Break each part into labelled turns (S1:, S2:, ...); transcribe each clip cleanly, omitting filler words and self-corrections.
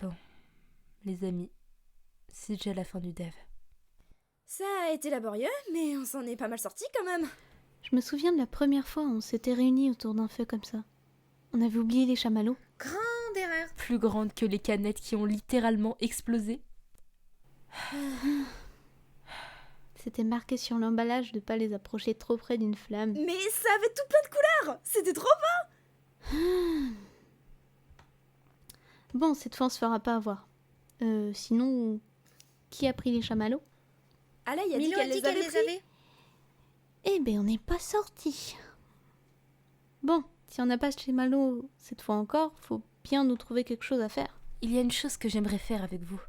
S1: Bon, les amis, c'est déjà la fin du dev.
S2: Ça a été laborieux, mais on s'en est pas mal sorti quand même.
S3: Je me souviens de la première fois où on s'était réunis autour d'un feu comme ça. On avait oublié les chamallows.
S2: Grande erreur.
S1: Plus grande que les canettes qui ont littéralement explosé.
S3: C'était marqué sur l'emballage de pas les approcher trop près d'une flamme.
S2: Mais ça avait tout plein de couleurs. C'était trop beau.
S3: Bon, cette fois on se fera pas avoir. Sinon, qui a pris les chamallows?
S2: Alay a dit
S4: Milo
S2: qu'elle les avait pris.
S3: Eh ben, on n'est pas sortis. Bon, si on n'a pas de chamallows cette fois encore, faut bien nous trouver quelque chose à faire.
S1: Il y a une chose que j'aimerais faire avec vous.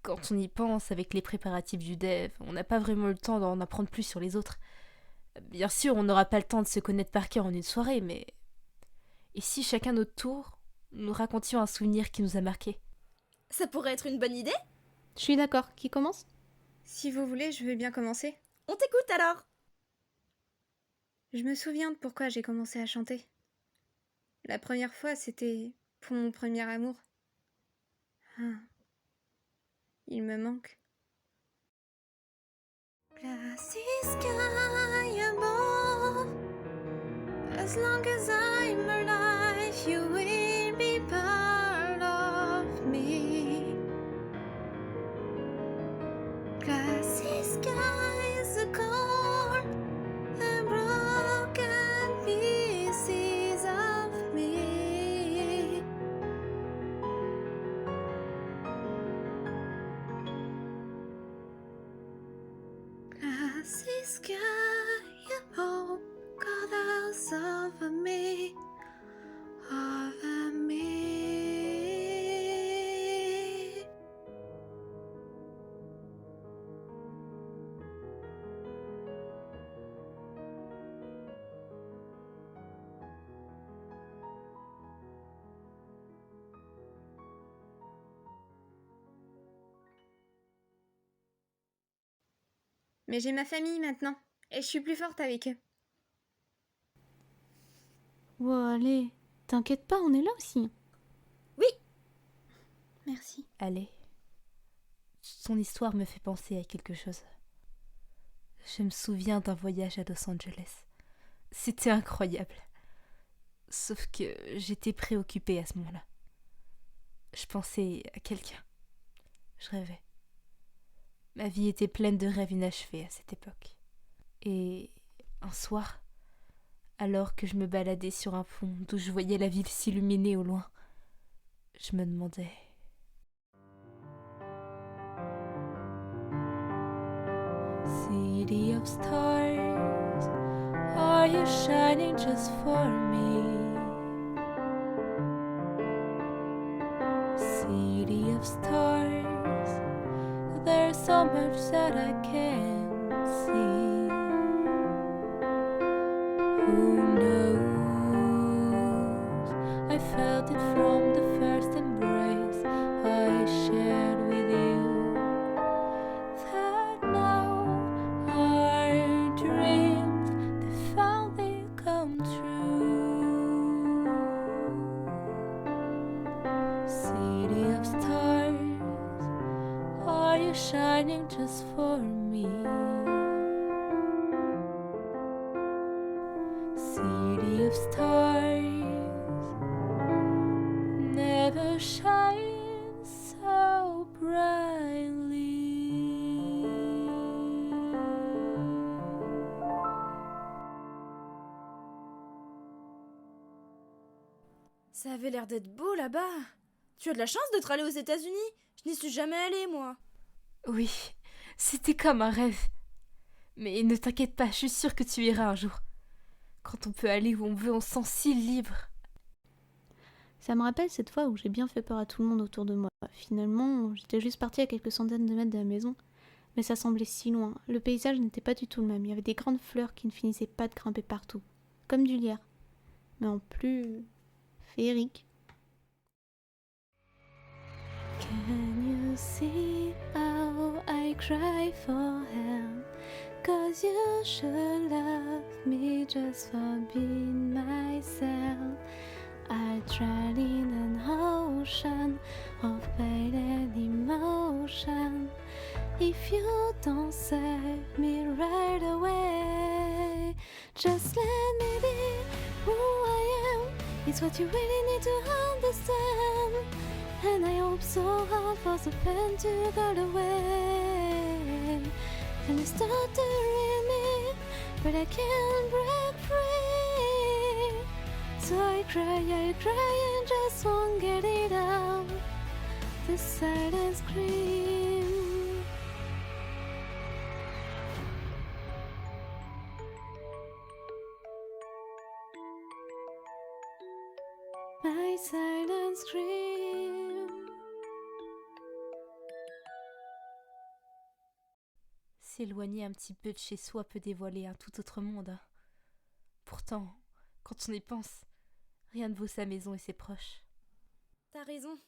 S1: Quand on y pense, avec les préparatifs du dev, on n'a pas vraiment le temps d'en apprendre plus sur les autres. Bien sûr, on n'aura pas le temps de se connaître par cœur en une soirée, mais... Et si chacun notre tour, nous racontions un souvenir qui nous a marqué?
S2: Ça pourrait être une bonne idée.
S3: Je suis d'accord. Qui commence?
S4: Si vous voulez, je vais bien commencer.
S2: On t'écoute alors.
S4: Je me souviens de pourquoi j'ai commencé à chanter. La première fois, c'était pour mon premier amour. Ah, il me manque. Glassy sky above. As long as I'm alive, you will be part of me. Glassy skies are cold, the broken pieces of me. Glassy sky above, clouds over me, over me. Mais j'ai ma famille maintenant, et je suis plus forte avec eux.
S3: Oh, allez, t'inquiète pas, on est là aussi.
S4: Merci.
S1: Allez. Son histoire me fait penser à quelque chose. Je me souviens d'un voyage à Los Angeles. C'était incroyable. Sauf que j'étais préoccupée à ce moment-là. Je pensais à quelqu'un. Je rêvais. Ma vie était pleine de rêves inachevés à cette époque. Et un soir, alors que je me baladais sur un pont d'où je voyais la ville s'illuminer au loin, je me demandais... City of stars, are you shining just for me? City of stars, there's so much that I can't see. Who knows? I felt it from the first embrace I shared with you. That now our dreams, they finally come true. City of stars, are you shining just for me? City of stars, never shine so brightly.
S2: Ça avait l'air d'être beau là-bas. Tu as de la chance d'être allé aux États-Unis. Je n'y suis jamais allée, moi.
S1: Oui, c'était comme un rêve. Mais ne t'inquiète pas, je suis sûre que tu iras un jour. Quand on peut aller où on veut, on se sent si libre.
S3: Ça me rappelle cette fois où j'ai bien fait peur à tout le monde autour de moi. Finalement, j'étais juste partie à quelques centaines de mètres de la maison, mais ça semblait si loin. Le paysage n'était pas du tout le même. Il y avait des grandes fleurs qui ne finissaient pas de grimper partout, comme du lierre, mais en plus féerique. Can you see how I cry for help? 'Cause you should love me just for being myself. I tried in an ocean If you don't save me right away, just let me be who I am. It's what you really need to understand. And I hope so hard for the pain to go away. And you start to read me, but I can't break free. So I cry and just won't get it out. The silent scream. My silent scream.
S1: S'éloigner un petit peu de chez soi peut dévoiler un tout autre monde, hein. Pourtant, quand on y pense, rien ne vaut sa maison et ses proches.
S2: T'as raison.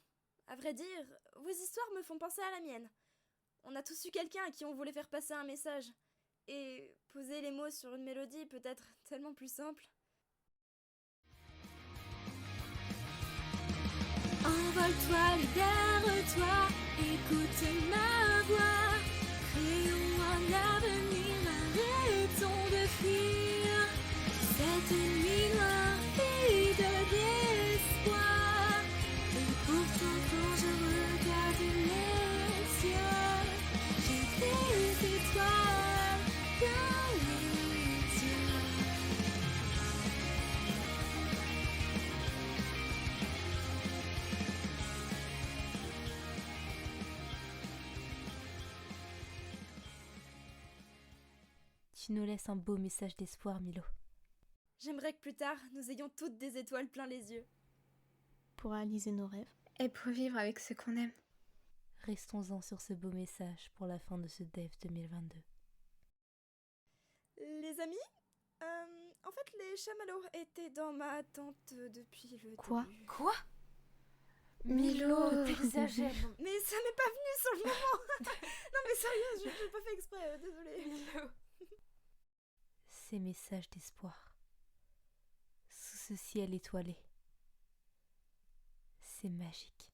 S2: À vrai dire, vos histoires me font penser à la mienne. On a tous eu quelqu'un à qui on voulait faire passer un message. Et poser les mots sur une mélodie peut être tellement plus simple. Envole-toi, libère-toi, écoute ma voix. Créons un avenir, arrêtons de fuir cette nuit noire vide d'espoir. Et pourtant quand je regarde les cieux, j'ai des étoiles dans les yeux.
S1: Tu nous laisses un beau message d'espoir, Milo.
S2: J'aimerais que plus tard, nous ayons toutes des étoiles plein les yeux.
S3: Pour réaliser nos rêves.
S4: Et pour vivre avec ceux qu'on aime.
S1: Restons-en sur ce beau message pour la fin de ce Dev 2022.
S2: Les amis, en fait, les chamallows étaient dans ma tente depuis le
S3: Quoi
S2: début.
S1: Quoi
S4: Milo,
S1: t'exagères.
S2: Mais ça m'est pas venu sur le moment. Non mais sérieux, j'ai pas fait exprès, désolée.
S1: Ces messages d'espoir, sous ce ciel étoilé, c'est magique.